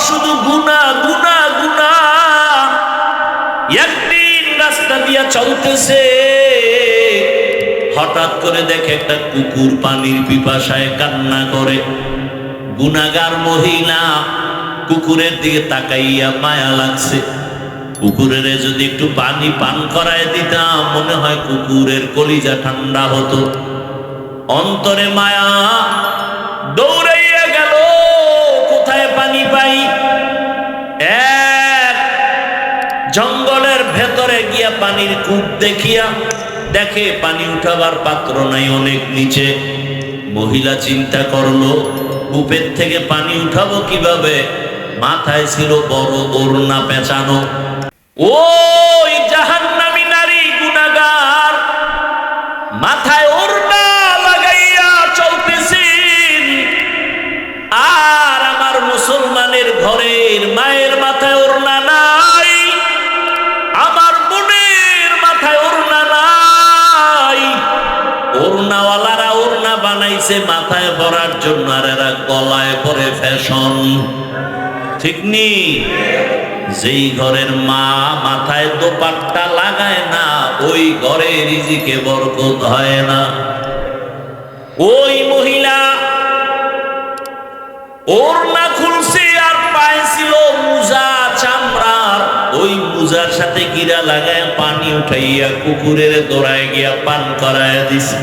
শুধু গুনাহ গুনাহ গুনাহ। একদিন রাস্তা দিয়া চলতেছে, হঠাৎ করে দেখে একটা কুকুর পানির পিপাসায় কান্না করে। গুনাহগার মহিলা কুকুরের দিকে তাকাইয়া মায়া লাগছে, কুকুরের যদি একটু পানি পান করায় দিতাম মনে হয় কুকুরের কলিজা ঠান্ডা হতো। অন্তরে মায়া, দৌড়াইয়া গেল কোথায় পানি পাই। এক জঙ্গলের ভেতরে গিয়া পানির কূপ দেখিয়া দেখে পানি উঠাবার পাত্র নাই, অনেক নিচে। মহিলা চিন্তা করলো কূপের থেকে পানি উঠাবো কিভাবে, মাথায় ছিল বড় ওড়না পেঁচানো। ওই জাহান্নামী নারী গুনাহগার মাথায় ওড়না লাগাইয়া চলতেছেন, আর আমার মুসলমানের ঘরের মায়ের মাথায় ওড়না নাই, আমার বোনের মাথায় ওড়না নাই। ওড়নাওয়ালারা ওড়না বানাইছে মাথায় পরার জন্য, আর এরা গলায় পরে ফ্যাশন। ঠিক নি? যেই ঘরের মা মাথায় দোপাট্টা লাগায় না ওই ঘরে রিজিকে বরকত হয় না। ওই মহিলা ওড়না খুলছে আর পায়ে ছিল মুজা চামড়ার, ওই মুজার সাথে গিরা লাগায় পানি উঠাইয়া কুকুরের দৌড়ায় গিয়া পান করায় দিছে।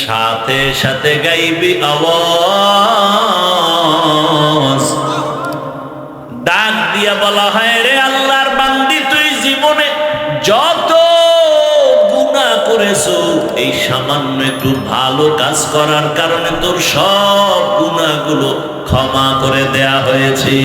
সাথে সাথে গাইবি আওয়াজ ডাক দিয়া বলা হয়, রে আল্লাহর বান্দি, তুই জীবনে যত গুনাহ করেছো এই সামান্য একটু ভালো কাজ করার কারণে তোর সব গুনাহগুলো ক্ষমা করে দেয়া হয়েছে।